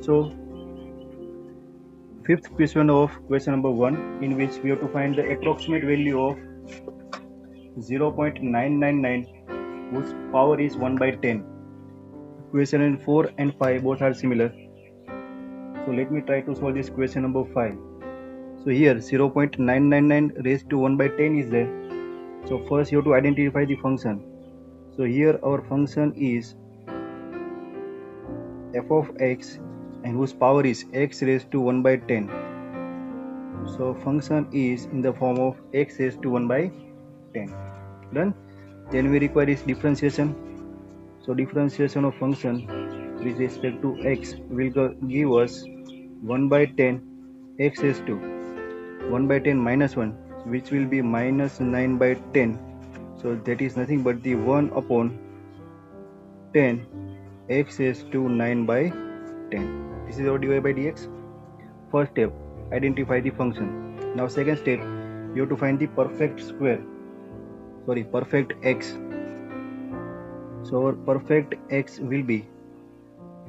So fifth question of question number 1, in which we have to find the approximate value of 0.999 whose power is 1 by 10. Question 4 and 5 both are similar. So let me try to solve this question number 5. So here 0.999 raised to 1 by 10 is there. So first you have to identify the function. So here our function is f of x and whose power is x raised to 1 by 10. So function is in the form of x raised to 1 by 10. Done. Then we require is differentiation. So differentiation of function with respect to x will give us 1 by 10 x raised to 1 by 10 minus 1, which will be minus 9 by 10. So that is nothing but the 1 upon 10 x raised to 9 by 10. This is our dy by dx. First step, identify the function. Now second step, you have to find the perfect x. So our perfect x will be,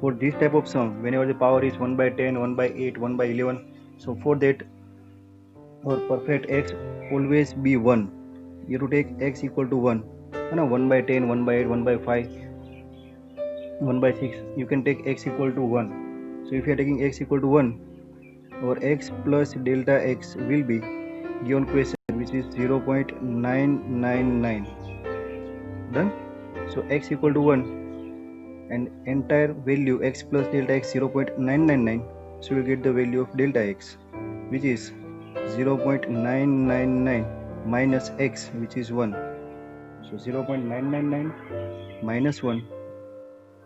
for this type of sum, whenever the power is 1 by 10, 1 by 8, 1 by 11, so for that our perfect x always be 1. You have to take x equal to 1. 1 by 10, 1 by 8, 1 by 5, 1 by 6, you can take x equal to 1. So if you are taking x equal to 1, our x plus delta x will be given question, which is 0.999. Done. So x equal to 1 and entire value x plus delta x 0.999. So we get the value of delta x, which is 0.999 minus x, which is 1. So 0.999 minus 1,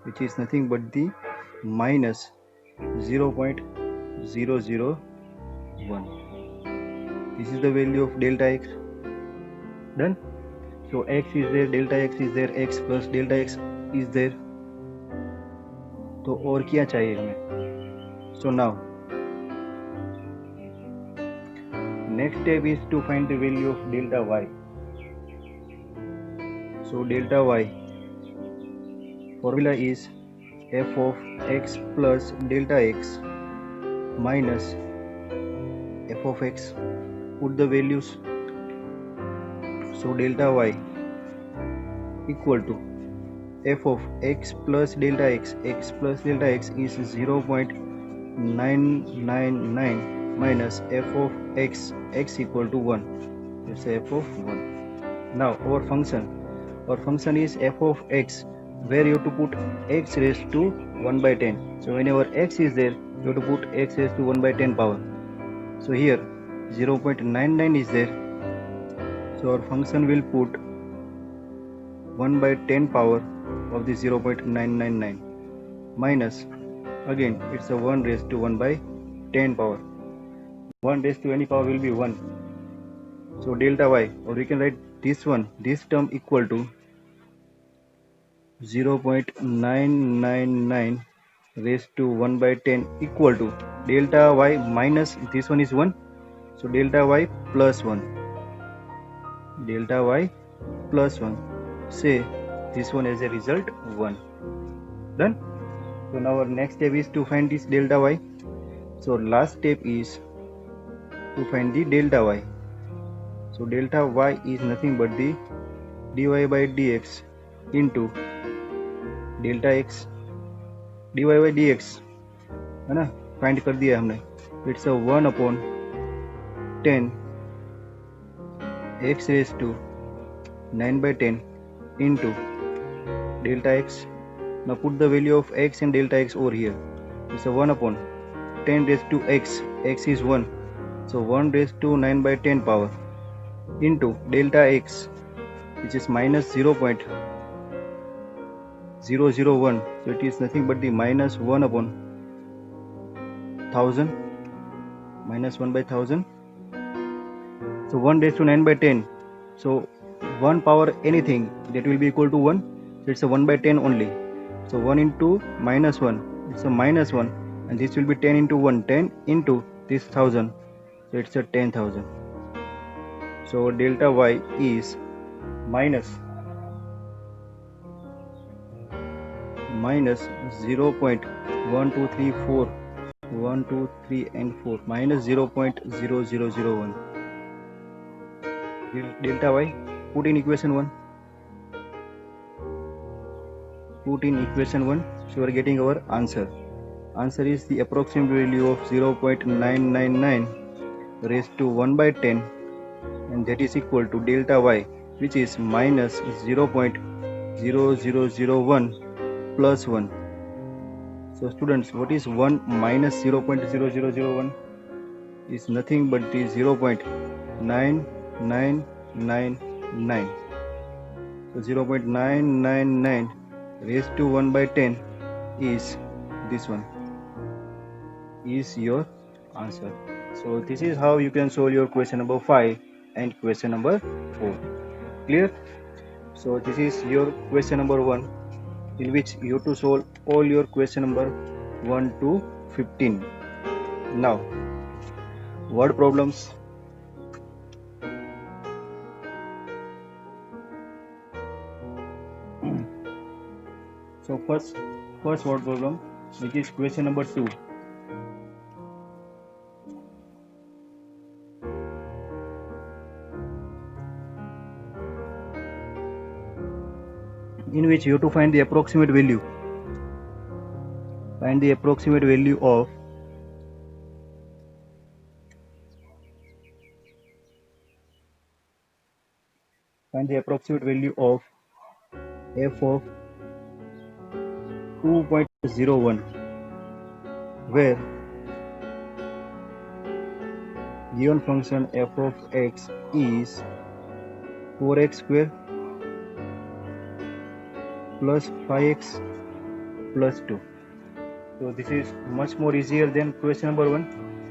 which is nothing but the minus 0.001. This is the value of delta x. Done. So x is there, delta x is there, x plus delta x is there. तो और क्या चाहिए हमें? So now next step is to find the value of delta y. So delta y formula is f of x plus delta x minus f of x. Put the values. So delta y equal to f of x plus delta x is 0.999 minus f of x equal to 1. It's f of 1. Now our function is f of x, where you have to put x raised to 1 by 10. So whenever x is there, you have to put x raised to 1 by 10 power. So here 0.99 is there. So our function will put 1 by 10 power of the 0.999 minus, again it's a 1 raised to 1 by 10 power. 1 raised to any power will be 1. So delta y, or we can write this term equal to 0.999 raised to 1 by 10 equal to delta y minus this one is 1. So delta y plus 1. Delta y plus 1. Say this one as a result 1. Done. So now our next step is to find this delta y. So last step is to find the delta y. So delta y is nothing but the dy by dx into delta x. dy by dx है ना, find कर दिया हमने. It's a 1 upon 10 x raised to 9 by 10 into delta x. Now put the value of x and delta x over here. It's a 1 upon 10 raised to x is 1. So 1 raised to 9 by 10 power into delta x, which is minus 0.001. So it is nothing but the minus 1 upon 1000, minus 1 by 1000. So 1 raised to 9 by 10. So 1 power anything, that will be equal to 1. So it's a 1 by 10 only. So 1 into minus 1, it's a minus 1, and this will be 10 into 1, 10 into this 1000. So it's a 10,000. So delta y is minus minus 0.1234 1 2 3 and 4 minus 0.0001 delta y. Put in equation 1. Put in equation 1. So we are getting our answer. Answer is the approximate value of 0.999 raised to 1 by 10, and that is equal to delta y, which is minus 0.0001 plus 1. So students, what is 1 minus 0.0001? Is nothing but the 0.9999. So 0.999 raised to 1 by 10 is this one, is your answer. So this is how you can solve your question number 5 and question number 4. Clear? So this is your question number 1, in which you have to solve all your question number 1 to 15. Now, word problems. So first word problem, which is question number 2. In which you have to find the approximate value. Find the approximate value of f of 2.01, where given function f of x is 4x square plus 5x plus 2. So this is much more easier than question number 1,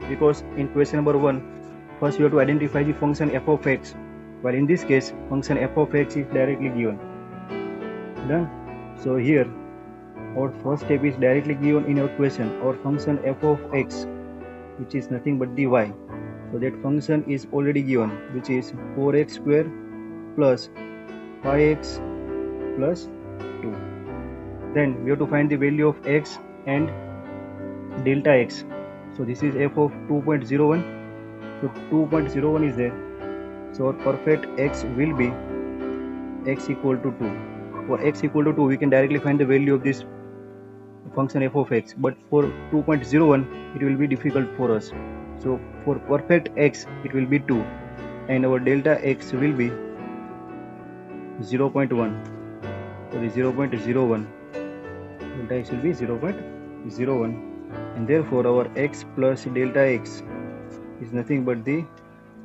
because in question number 1, first you have to identify the function f of x, while in this case function f of x is directly given. Done. So here our first step is directly given in our question. Our function f of x, which is nothing but the y. So that function is already given, which is 4x square plus 5x plus 2. Then we have to find the value of x and delta x. So this is f of 2.01. So 2.01 is there. So our perfect x will be x equal to 2. For x equal to 2, we can directly find the value of this function f of x. But for 2.01, it will be difficult for us. So for perfect x, it will be 2. And our delta x will be 0.1. Sorry, 0.01. Delta x will be 0.01. And therefore our x plus delta x is nothing but the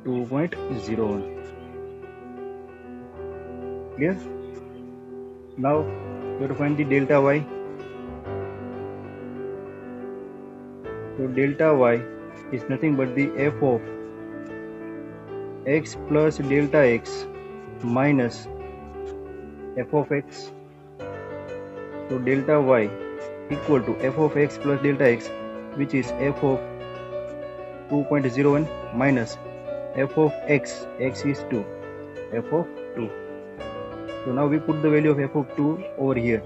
2.01. Clear? Now we have to find the delta y. So delta y is nothing but the f of x plus delta x minus f of x. So delta y equal to f of x plus delta x, which is f of 2.01 minus f of x is 2, f of 2. So now we put the value of f of 2 over here.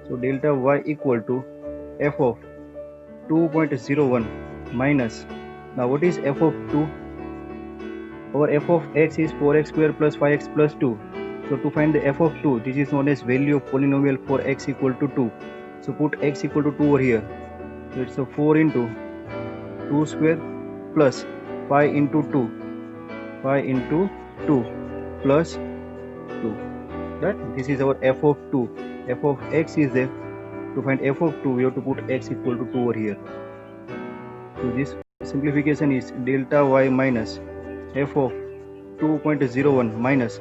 So delta y equal to f of 2.01 minus, now what is f of 2? Our f of x is 4x square plus 5x plus 2. So to find the f of 2, this is known as value of polynomial for x equal to 2. So put x equal to 2 over here. So it's a 4 into 2 square plus 5 into 2. 5 into 2 plus 2. That this is our f of 2. F of x is there. To find f of 2, we have to put x equal to 2 over here. So this simplification is delta y minus f of 2.01 minus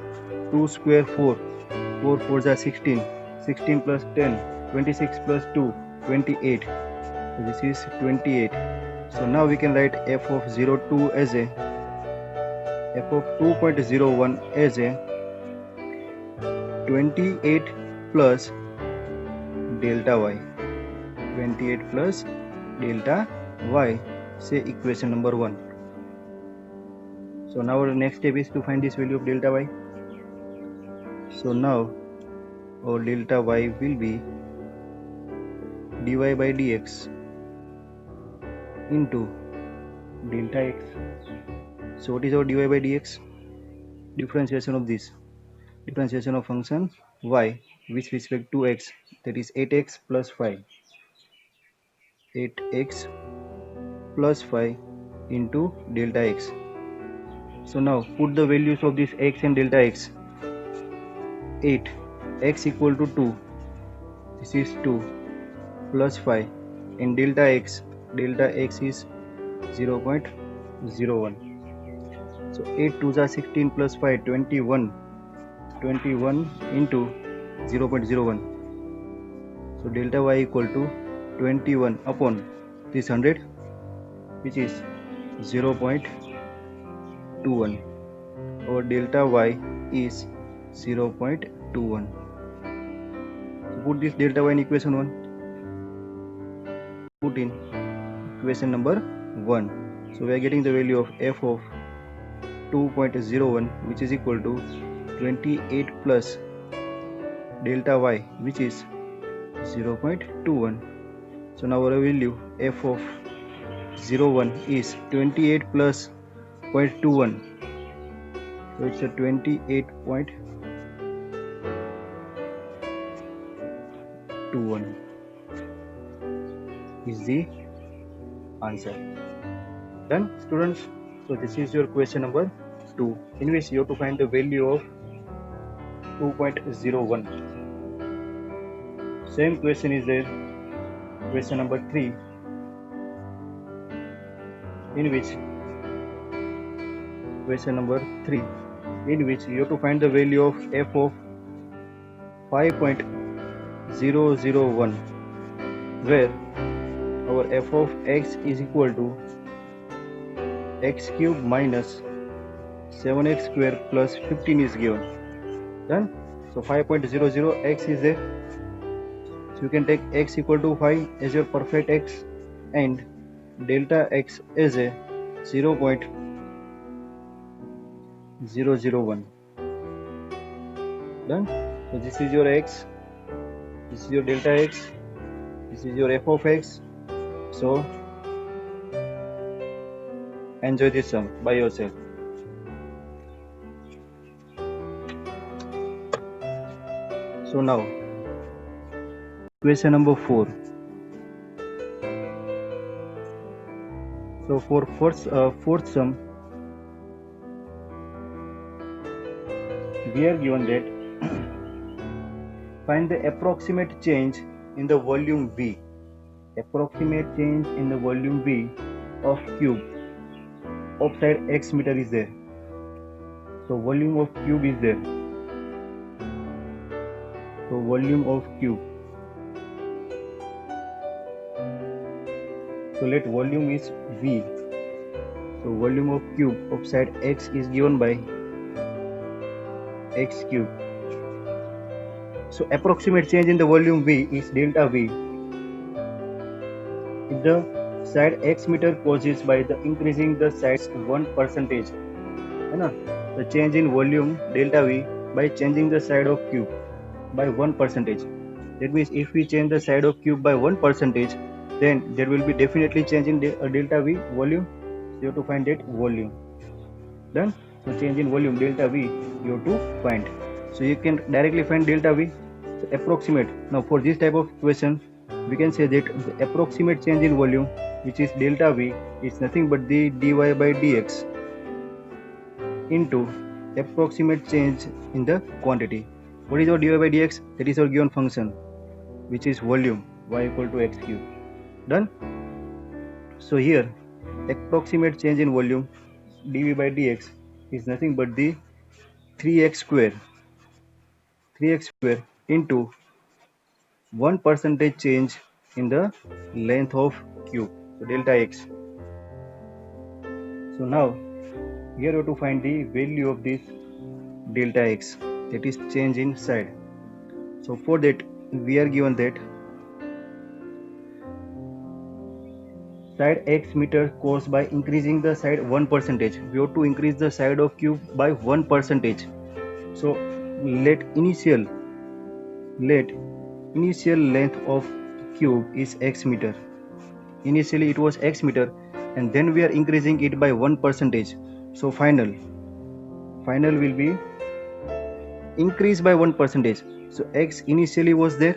2 square 4. 4 4s are 16. 16 plus 10. 26 plus 2. 28. So this is 28. So now we can write f of 02 as a f of 2.01 as a 28 plus delta y. 28 plus delta y. Say equation number 1. So now our next step is to find this value of delta y. So now our delta y will be dy by dx into delta x. So what is our dy by dx? Differentiation of this, differentiation of function y with respect to x, that is 8x plus 5, 8x plus 5 into delta x. So now put the values of this x and delta x. 8, x equal to 2, this is 2 plus 5, and delta x is 0.01. So 8 2s are 16 plus 5, 21 into 0.01. So delta y equal to 21 upon this 100, which is 0.21. Our delta y is 0.21. So put this delta y in equation 1. Put in equation number 1. So we are getting the value of f of 2.01, which is equal to 28 plus delta y, which is 0.21. So now our value f of 01 is 28 plus 0.21. So it's a 28.21 is the answer. Done, students? So this is your question number 2, in which you have to find the value of 2.01. Same question is there, question number 3, in which you have to find the value of f of 5.001, where our f of x is equal to x cube minus 7x square plus 15 is given. Done? So 5.00 x is there. So you can take x equal to 5 as your perfect x and delta x as a 0.001. Done? So this is your x, this is your delta x, this is your f of x. So enjoy this sum by yourself. So now question number 4. So for fourth sum, we are given that find the approximate change in the volume V. Approximate change in the volume V of cube of side x meter is there. So volume of cube is there. So volume of cube. So let volume is V. So volume of cube of side x is given by x cube. So approximate change in the volume V is delta V. If the side x meter causes by the increasing the sides 1%, the change in volume delta V by changing the side of cube by 1%. That means if we change the side of cube by 1%, then there will be definitely change in delta V volume. So you have to find that volume. Done? So change in volume delta V you have to find. So you can directly find delta V. So approximate. Now for this type of question, we can say that the approximate change in volume, which is delta V, is nothing but the dy by dx into approximate change in the quantity. What is our dy by dx? That is our given function, which is volume y equal to x cube. Done? So here approximate change in volume dv by dx is nothing but the 3x square into 1% change in the length of cube, so delta x. So now here we have to find the value of this delta x, that is change in side. So for that we are given that side x meter caused by increasing the side 1%. We have to increase the side of cube by 1%. So let initial length of cube is x meter. Initially it was x meter, and then we are increasing it by 1%. So final will be increased by 1%. So x initially was there,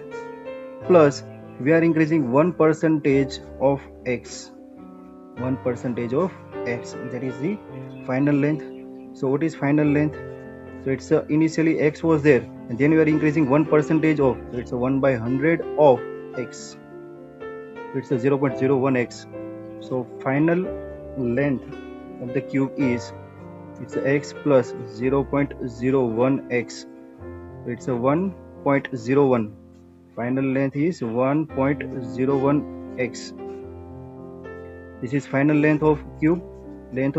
plus we are increasing 1% of x. 1% of x, that is the final length. So what is final length? So it's initially x was there, and then we are increasing 1% of, so it's a 1 by 100 of x. So it's a 0.01x. So final length of the cube is, it's a x plus 0.01x. So it's a 1.01. Final length is 1.01x. This is final length of cube, length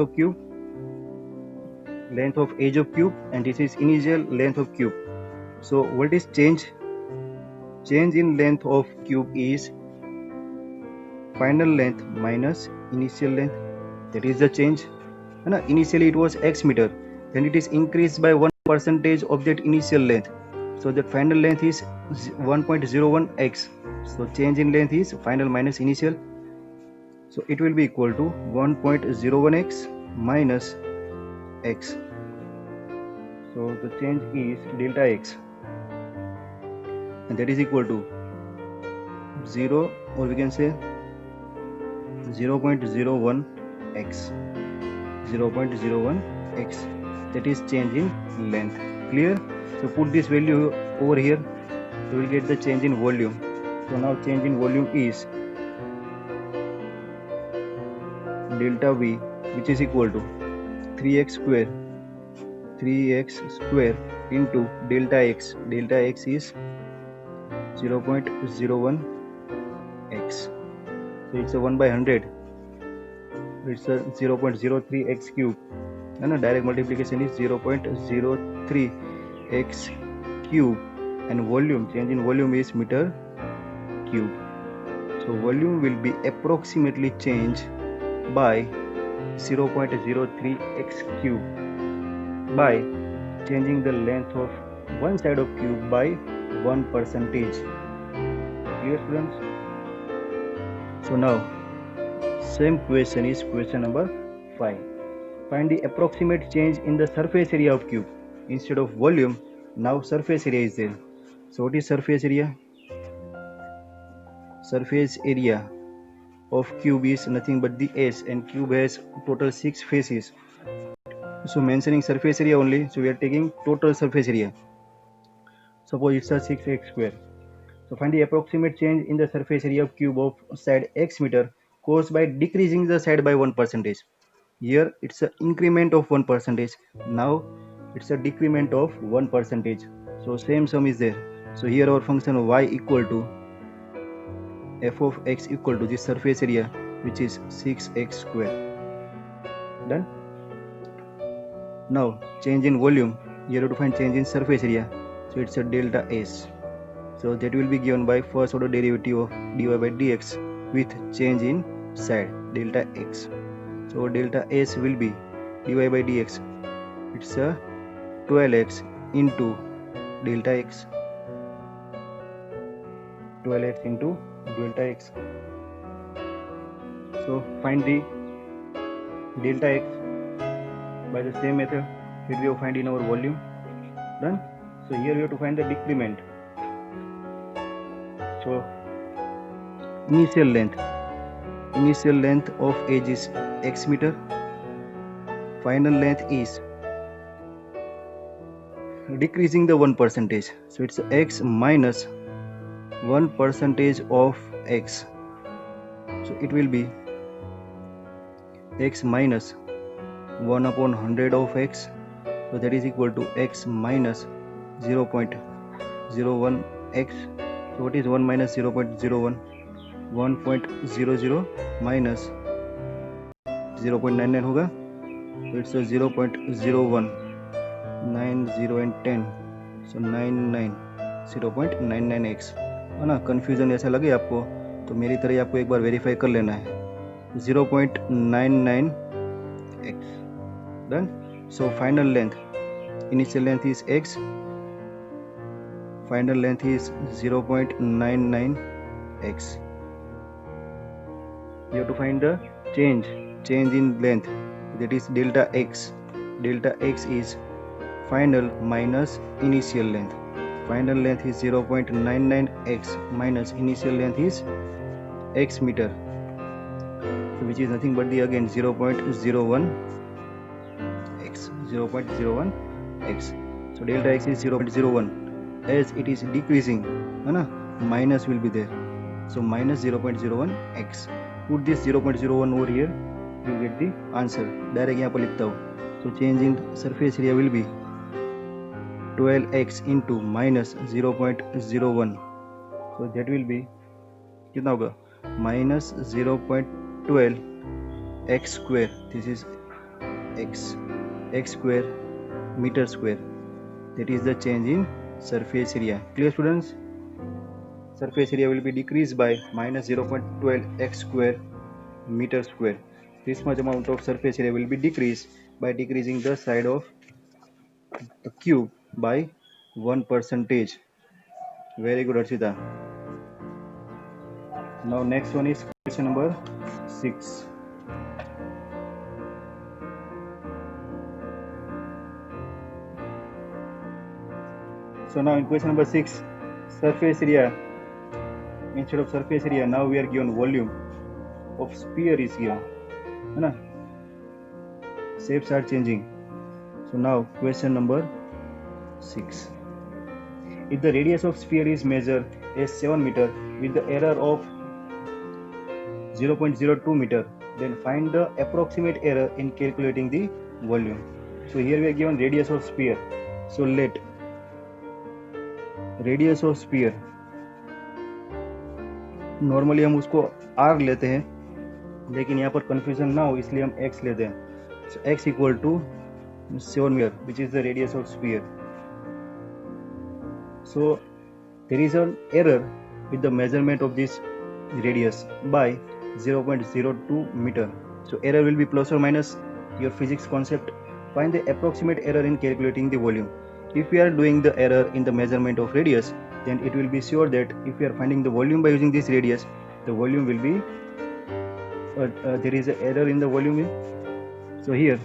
of edge of cube, and this is initial length of cube. So what is change? Change in length of cube is final length minus initial length. That is the change. Initially it was x meter, then it is increased by 1% of that initial length. So the final length is 1.01x. So change in length is final minus initial. So it will be equal to 1.01x minus x. So the change is delta x, and that is equal to 0, or we can say 0.01x. 0.01x, that is change in length. Clear? So put this value over here, so we will get the change in volume. So now change in volume is delta V, which is equal to 3x square into delta x. Delta x is 0.01x. So it's a 1 by 100. It's a 0.03x cube. And direct multiplication is 0.03x cube, and volume, change in volume is meter cube. So volume will be approximately changed by 0.03x cube by changing the length of one side of cube by 1%. Clear, students? So now same question is question number 5. Find the approximate change in the surface area of cube. Instead of volume, now surface area is there. So what is surface area? Surface area of cube is nothing but the S, and cube has total 6 faces. So mentioning surface area only, so we are taking total surface area. Suppose it's a 6x square. So find the approximate change in the surface area of cube of side x meter caused by decreasing the side by 1%. Here it's an increment of 1%. Now it's a decrement of 1%. So same sum is there. So here our function y equal to f of x equal to the surface area, which is 6x square. Done. Now change in volume, here you have to find change in surface area. So it's a delta s. So that will be given by first order derivative of dy by dx with change in side, delta x. So delta s will be dy by dx, it's a 12x into delta x. 12x into delta x. So find the delta x by the same method that we have find in our volume. Done. So here we have to find the decrement. So initial length of edge is x meter. Final length is decreasing the 1%. So it's x minus 1% of x. So it will be x minus 1 upon 100 of x. So that is equal to x minus 0.01x. So what is 1 minus 0.01? 1.00 minus 0.99 होगा. So it's a 0.01, 90 and 10. So 99, 0.99x. है ना. Confusion ऐसा लगे आपको तो मेरी तरह आपको एक बार वेरीफाई कर लेना है. 0.99x. Done. So final length, initial length is x, final length is 0.99 x. You have to find the change in length, that is delta x. Delta x is final minus initial length. Final length is 0.99x minus initial length is x meter, so which is nothing but the again 0.01 x. 0.01 x. So delta x is 0.01. As it is decreasing, minus will be there, so minus 0.01 x. Put this 0.01 over here, you will get the answer. Direct यहाँ पर लिखता हूँ. So change in surface area will be 12x into minus 0.01. So that will be कितना होगा? Minus 0.12 x square. This is x square meter square. That is the change in surface area. Clear, students? Surface area will be decreased by minus 0.12 x square meter square. This much amount of surface area will be decreased by decreasing the side of the cube by 1%. Very good, Archita. Now next one is question number 6. So now in question number 6, surface area, instead of surface area, now we are given volume of sphere is given. Shapes are changing. So now question number 6. If the radius of sphere is measured as 7 meter with the error of 0.02 meter, then find the approximate error in calculating the volume. So here we are given radius of sphere. So let radius of sphere, normally हम उसको r लेते हैं, लेकिन यहाँ पर confusion ना हो इसलिए हम x लेते हैं. So x equal to 7 meter, which is the radius of sphere. So there is an error with the measurement of this radius by 0.02 meter. So error will be plus or minus your physics concept. Find the approximate error in calculating the volume. If we are doing the error in the measurement of radius, then it will be sure that if we are finding the volume by using this radius, the volume will be there is an error in the volume. So here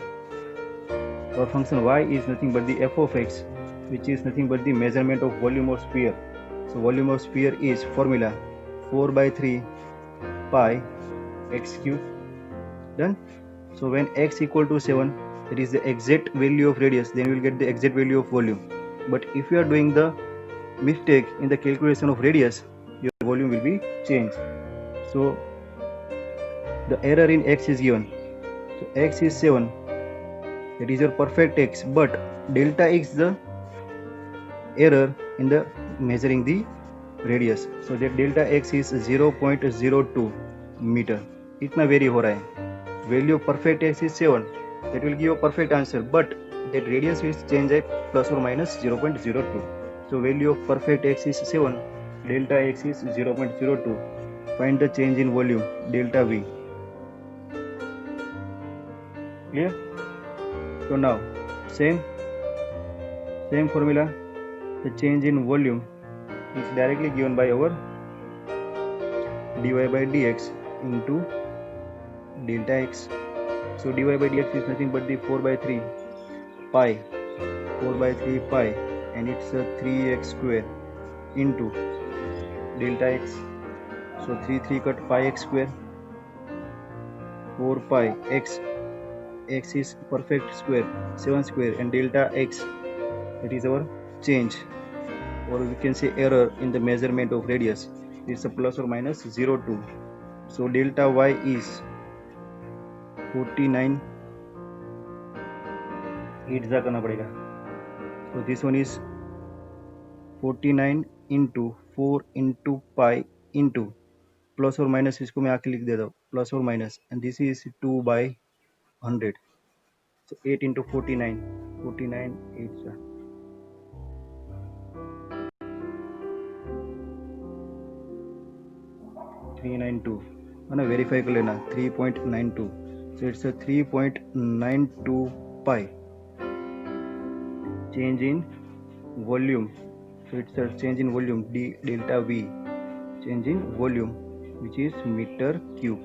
our function y is nothing but the f of x, which is nothing but the measurement of volume of sphere. So volume of sphere is formula 4 by 3 pi x cube. Done. So when x equal to 7, that is the exact value of radius, then we will get the exact value of volume. But if you are doing the mistake in the calculation of radius, your volume will be changed. So the error in x is given. So x is 7, that is your perfect x, but delta x the error in the measuring the radius. So that delta x is 0.02 meter. इतना very हो रहा है. Value of perfect x is 7. That will give a perfect answer, but that radius will change by plus or minus 0.02. So value of perfect x is 7, delta x is 0.02. Find the change in volume, delta v. Clear? So now same formula. The change in volume is directly given by our dy by dx into delta x. So dy by dx is nothing but the 4 by 3 pi, and it's a 3x square into delta x. So 3 cut pi x square, 4 pi x is perfect square, 7 square, and delta x, that is our change, or we can say error in the measurement of radius. It's a plus or minus 0.2. So delta y is 49. 8 जा करना पड़ेगा. So this one is 49 into 4 into pi into plus or minus, इसको मैं आके लिख देता हूँ, plus or minus, and this is 2 by 100. So 8 into 49, 8 जा 392, है ना, वेरीफाई कर लेना. 3.92. So it's a 3.92 pi. Change in volume. So it's a change in volume, d delta v. change in volume, which is meter cube.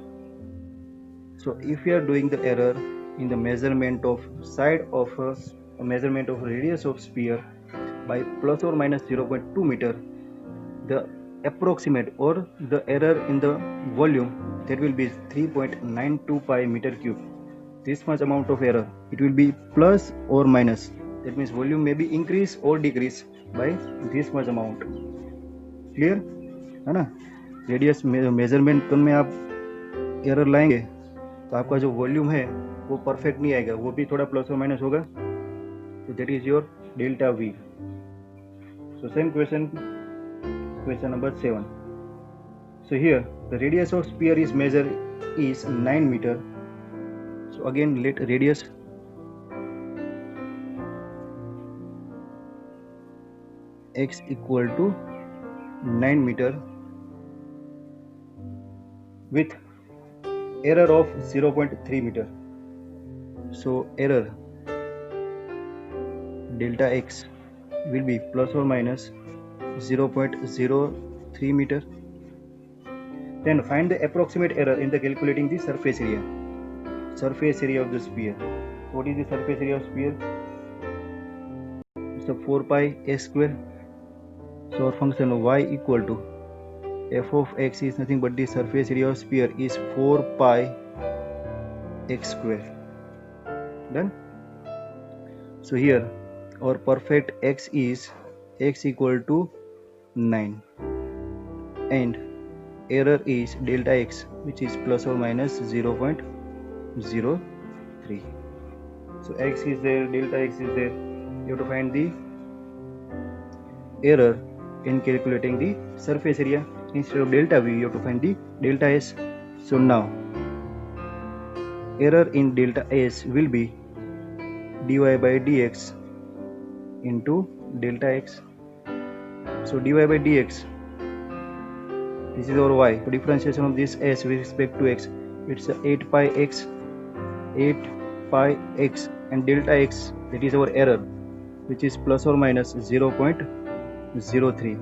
So if we are doing the error in the measurement of side of a measurement of radius of sphere by plus or minus 0.2 meter, the approximate or the error in the volume, that will be 3.925 meter cube. This much amount of error, it will be plus or minus. That means volume may be increase or decrease by this much amount. Clear है ना? Radius measurement में आप error लाएंगे तो आपका जो volume है वो परफेक्ट नहीं आएगा, वो भी थोड़ा प्लस और माइनस होगा. तो that is your delta we. So same question number 7. So here the radius of sphere is measured is 9 meter. So again let radius x equal to 9 meter with error of 0.3 meter. So error delta x will be plus or minus 0.03 meter. Then find the approximate error in the calculating the surface area. Surface area of the sphere. What is the surface area of sphere? It's a 4 pi a square. So our function of y equal to f of x is nothing but the surface area of sphere is 4 pi x square. Done. So here our perfect x is x equal to 9 and error is delta x, which is plus or minus 0.03. So x is there, delta x is there. You have to find the error in calculating the surface area. Instead of delta v, you have to find the delta s. So now error in delta s will be dy by dx into delta x. So dy by dx, this is our y. So differentiation of this s with respect to x, it's 8 pi x, and delta x, that is our error, which is plus or minus 0.03.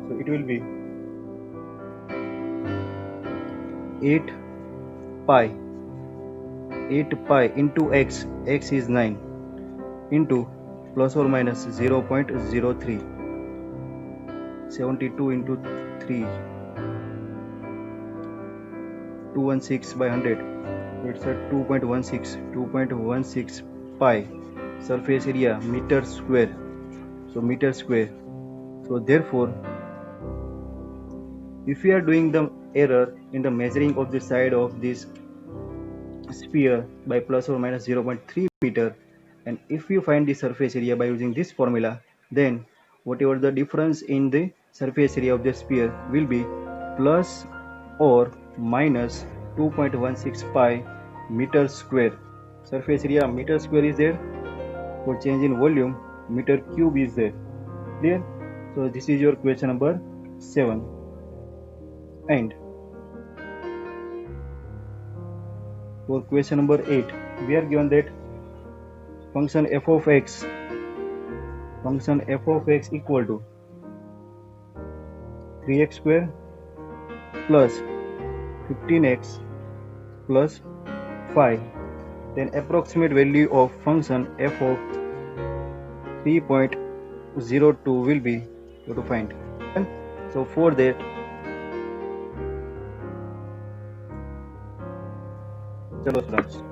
So it will be 8 pi into x is 9 into plus or minus 0.03, 72 into 3, 216 by 100. So it's a 2.16 pi. Surface area meter square. So meter square. So therefore, if we are doing the error in the measuring of the side of this sphere by plus or minus 0.3 meter, and if you find the surface area by using this formula, then whatever the difference in the surface area of the sphere will be plus or minus 2.16 pi meter square. Surface area meter square is there. For change in volume, meter cube is there. Clear? So this is your question number 7. And for question number 8, we are given that function f of x equal to 3x square plus 15x plus 5. Then approximate value of function f of 3.02 will be, you have to find. So for that, chalo students.